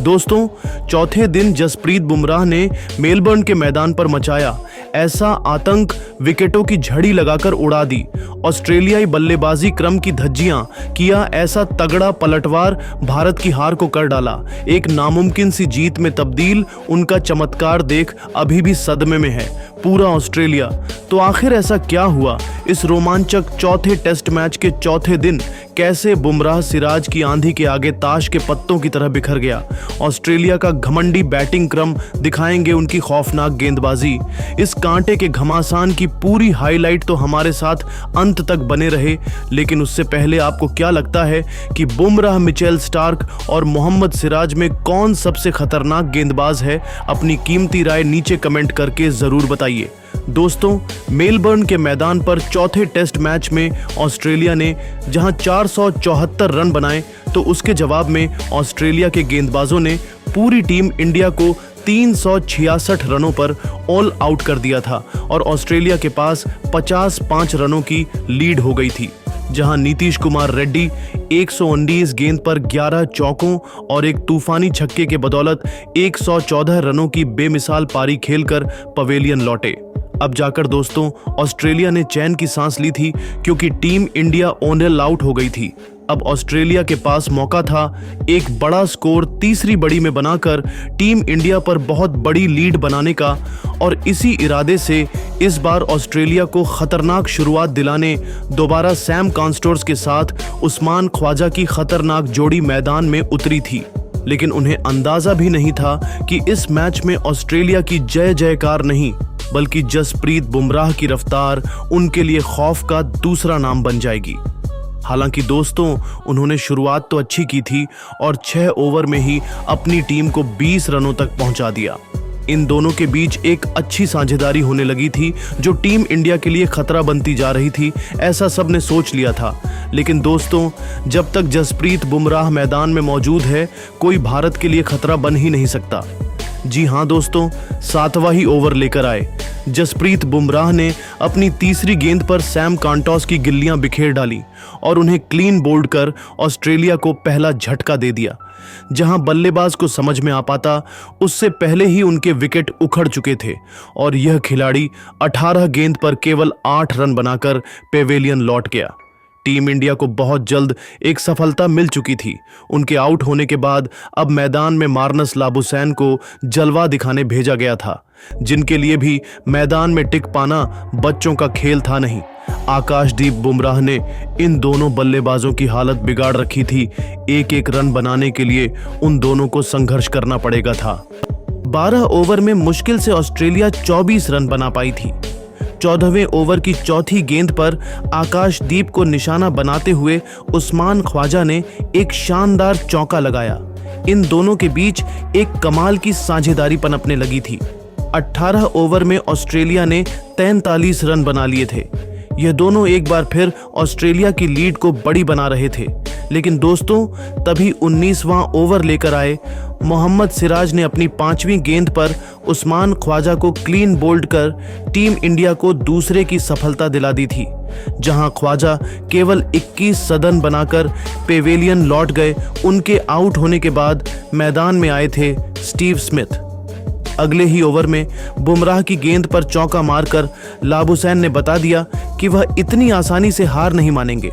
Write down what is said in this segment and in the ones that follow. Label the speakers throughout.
Speaker 1: दोस्तों, चौथे दिन जसप्रीत बुमराह ने मेलबर्न के मैदान पर मचाया ऐसा आतंक, विकेटों की झड़ी लगाकर उड़ा दी। ऑस्ट्रेलियाई बल्लेबाजी क्रम की धज्जियां, किया ऐसा तगड़ा पलटवार, भारत की हार को कर डाला एक नामुमकिन सी जीत में तब्दील। उनका चमत्कार देख अभी भी सदमे में है पूरा ऑस्ट्रेलिया। तो आखिर ऐसा क्या हुआ इस रोमांचक चौथे टेस्ट मैच के चौथे दिन? कैसे बुमराह सिराज की आंधी के आगे ताश के पत्तों की तरह बिखर गया? ऑस्ट्रेलिया का घमंडी बैटिंग क्रम, दिखाएंगे उनकी खौफनाक गेंदबाजी। इस कांटे के घमासान की पूरी हाईलाइट, तो हमारे साथ अंत तक बने रहे। लेकिन उससे पहले आपको क्या लगता है कि बुमराह, मिचेल स्टार्क और मोहम्मद सिराज में कौन सबसे खतरनाक गेंदबाज है? अपनी कीमती राय नीचे कमेंट करके जरूर बताइए। दोस्तों, मेलबर्न के मैदान पर चौथे टेस्ट मैच में ऑस्ट्रेलिया ने जहां 474 रन बनाए, तो उसके जवाब में ऑस्ट्रेलिया के गेंदबाजों ने पूरी टीम इंडिया को 366 रनों पर ऑल आउट कर दिया था और ऑस्ट्रेलिया के पास 55 रनों की लीड हो गई थी। जहां नीतीश कुमार रेड्डी 119 गेंद पर 11 चौकों और एक तूफानी छक्के के बदौलत 114 रनों की बेमिसाल पारी खेलकर पवेलियन लौटे। अब जाकर दोस्तों ऑस्ट्रेलिया ने चैन की सांस ली थी, क्योंकि टीम इंडिया ऑल आउट हो गई थी। अब ऑस्ट्रेलिया के पास मौका था एक बड़ा स्कोर तीसरी बड़ी में बनाकर टीम इंडिया पर बहुत बड़ी लीड बनाने का, और इसी इरादे से इस बार ऑस्ट्रेलिया को खतरनाक शुरुआत दिलाने दोबारा सैम कॉन्स्टोर्स के साथ उस्मान ख्वाजा की खतरनाक जोड़ी मैदान में उतरी थी। लेकिन उन्हें अंदाजा भी नहीं था कि इस मैच में ऑस्ट्रेलिया की जय जयकार नहीं, बल्कि जसप्रीत बुमराह की रफ्तार उनके लिए खौफ का दूसरा नाम बन जाएगी। हालांकि दोस्तों, उन्होंने शुरुआत तो अच्छी की थी और 6 ओवर में ही अपनी टीम को 20 रनों तक पहुंचा दिया। इन दोनों के बीच एक अच्छी साझेदारी होने लगी थी, जो टीम इंडिया के लिए खतरा बनती जा रही थी, ऐसा सबने सोच लिया था। लेकिन दोस्तों, जब तक जसप्रीत बुमराह मैदान में मौजूद है, कोई भारत के लिए खतरा बन ही नहीं सकता। जी हां दोस्तों, 7वां ही ओवर लेकर आए। जसप्रीत बुमराह ने अपनी तीसरी गेंद पर सैम कॉन्टोस की गिल्लियां बिखेर डाली और उन्हें क्लीन बोल्ड कर ऑस्ट्रेलिया को पहला झटका दे दिया। जहां बल्लेबाज को समझ में आ पाता, उससे पहले ही उनके विकेट उखड़ चुके थे और यह खिलाड़ी 18 गेंद पर केवल 8 रन बनाकर पेवेलियन लौट गया। टीम इंडिया को बहुत जल्द एक सफलता मिल चुकी थी। उनके आउट होने के बाद अब मैदान में मार्नस लाबुसैन को जलवा दिखाने भेजा गया था, जिनके लिए भी मैदान में टिक पाना बच्चों का खेल था नहीं। आकाशदीप बुमराह ने इन दोनों बल्लेबाजों की हालत बिगाड़ रखी थी। एक एक रन बनाने के लिए उन दोनों को संघर्ष करना पड़ेगा था। 12 ओवर में मुश्किल से ऑस्ट्रेलिया 24 रन बना पाई थी। 14वें ओवर की चौथी गेंद पर आकाशदीप को निशाना बनाते हुए उस्मान ख्वाजा ने एक शानदार चौका लगाया। इन दोनों के बीच एक कमाल की साझेदारी पनपने लगी थी। 18 ओवर में ऑस्ट्रेलिया ने 43 रन बना लिए थे। यह दोनों एक बार फिर ऑस्ट्रेलिया की लीड को बड़ी बना रहे थे। लेकिन दोस्तों, तभी 19वां ओवर लेकर आए। मोहम्मद सिराज ने अपनी 5वीं गेंद पर उस्मान ख्वाजा को क्लीन बोल्ड कर टीम इंडिया को दूसरे की सफलता दिला दी थी। जहां ख्वाजा केवल 21 सदन बनाकर पेवेलियन लौट गए। उनके आउट होने के बाद मैदान में आए थे स्टीव स्मिथ। अगले ही ओवर में बुमराह की गेंद पर चौका मारकर लाबुसैन ने बता दिया कि वह इतनी आसानी से हार नहीं मानेंगे।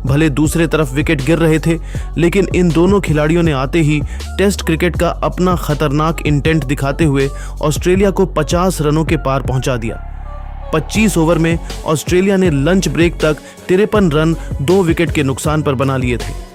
Speaker 1: भले दूसरे तरफ विकेट गिर रहे थे, लेकिन इन दोनों खिलाड़ियों ने आते ही टेस्ट क्रिकेट का अपना खतरनाक इंटेंट दिखाते हुए ऑस्ट्रेलिया को 50 रनों के पार पहुंचा दिया। 25 ओवर में ऑस्ट्रेलिया ने लंच ब्रेक तक 53 रन 2 विकेट के नुकसान पर बना लिए थे।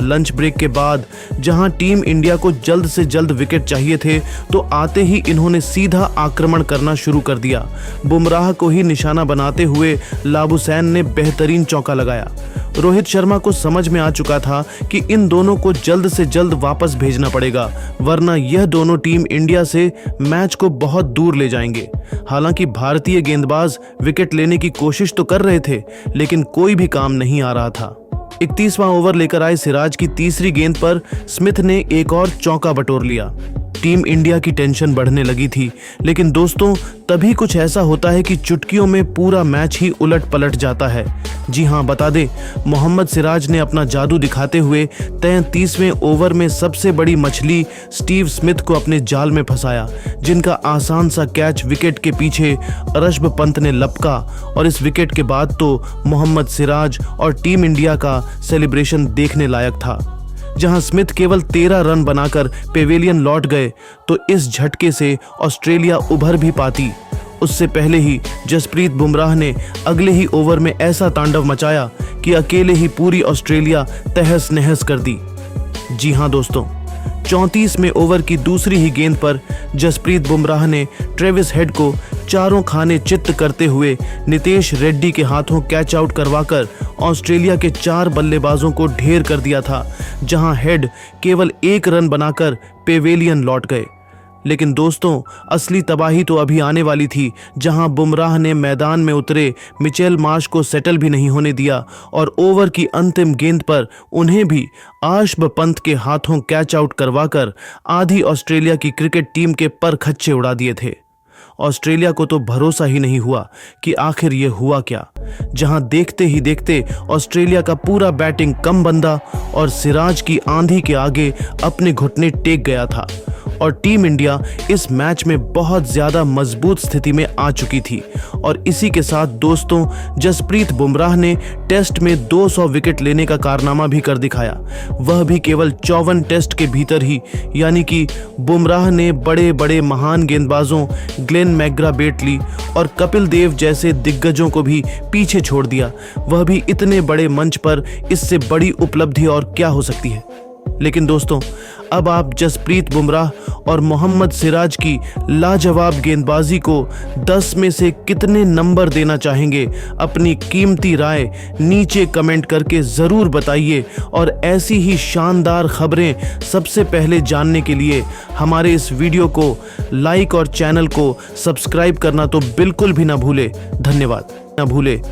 Speaker 1: लंच ब्रेक के बाद जहां टीम इंडिया को जल्द से जल्द विकेट चाहिए थे, तो आते ही इन्होंने सीधा आक्रमण करना शुरू कर दिया। बुमराह को ही निशाना बनाते हुए लाबुसैन ने बेहतरीन चौका लगाया। रोहित शर्मा को समझ में आ चुका था कि इन दोनों को जल्द से जल्द वापस भेजना पड़ेगा, वरना यह दोनों टीम इंडिया से मैच को बहुत दूर ले जाएंगे। हालांकि भारतीय गेंदबाज विकेट लेने की कोशिश तो कर रहे थे, लेकिन कोई भी काम नहीं आ रहा था। 31वां ओवर लेकर आए सिराज की तीसरी गेंद पर स्मिथ ने एक और चौका बटोर लिया। टीम इंडिया की टेंशन बढ़ने लगी थी। लेकिन दोस्तों, तभी कुछ ऐसा होता है कि चुटकियों में पूरा मैच ही उलट पलट जाता है। जी हाँ, बता दें, मोहम्मद सिराज ने अपना जादू दिखाते हुए 33वें ओवर में सबसे बड़ी मछली स्टीव स्मिथ को अपने जाल में फंसाया, जिनका आसान सा कैच विकेट के पीछे ऋषभ पंत ने लपका। और इस विकेट के बाद तो मोहम्मद सिराज और टीम इंडिया का सेलिब्रेशन देखने लायक था। जहां स्मिथ केवल 13 रन बनाकर पेवेलियन लौट गए, तो इस झटके से ऑस्ट्रेलिया उभर भी पाती। उससे पहले ही जसप्रीत बुमराह ने अगले ही ओवर में ऐसा तांडव मचाया कि अकेले ही पूरी ऑस्ट्रेलिया तहस नहस कर दी। जी हां दोस्तों, 34वें ओवर की दूसरी ही गेंद पर जसप्रीत बुमराह ने ट्रेविस हेड को चारों खाने चित्त करते हुए नितेश रेड्डी के हाथों कैच आउट करवाकर ऑस्ट्रेलिया के 4 बल्लेबाजों को ढेर कर दिया था, जहां हेड केवल 1 रन बनाकर पेवेलियन लौट गए। लेकिन दोस्तों, असली तबाही तो अभी आने वाली थी, जहां बुमराह ने मैदान में उतरे मिचेल मार्श को सेटल भी नहीं होने दिया और ओवर की अंतिम गेंद पर उन्हें भी ऋषभ पंत के हाथों कैच आउट करवाकर आधी ऑस्ट्रेलिया की क्रिकेट टीम के पर खच्चे उड़ा दिए थे। ऑस्ट्रेलिया को तो भरोसा ही नहीं हुआ कि आखिर ये हुआ क्या, जहां देखते ही देखते ऑस्ट्रेलिया का पूरा बैटिंग कम बंदा और सिराज की आंधी के आगे अपने घुटने टेक गया था। और टीम इंडिया इस मैच में बहुत ज्यादा मजबूत स्थिति में आ चुकी थी। और इसी के साथ दोस्तों, जसप्रीत बुमराह ने टेस्ट में 200 विकेट लेने का कारनामा भी कर दिखाया, वह भी केवल 54 टेस्ट के भीतर ही। यानी कि बुमराह ने बड़े बड़े महान गेंदबाजों ग्लेन मैकग्रा बेटली और कपिल देव जैसे दिग्गजों को भी पीछे छोड़ दिया, वह भी इतने बड़े मंच पर। इससे बड़ी उपलब्धि और क्या हो सकती है। लेकिन दोस्तों, अब आप जसप्रीत बुमराह और मोहम्मद सिराज की लाजवाब गेंदबाजी को 10 में से कितने नंबर देना चाहेंगे? अपनी कीमती राय नीचे कमेंट करके ज़रूर बताइए। और ऐसी ही शानदार खबरें सबसे पहले जानने के लिए हमारे इस वीडियो को लाइक और चैनल को सब्सक्राइब करना तो बिल्कुल भी ना भूले। धन्यवाद। ना भूले।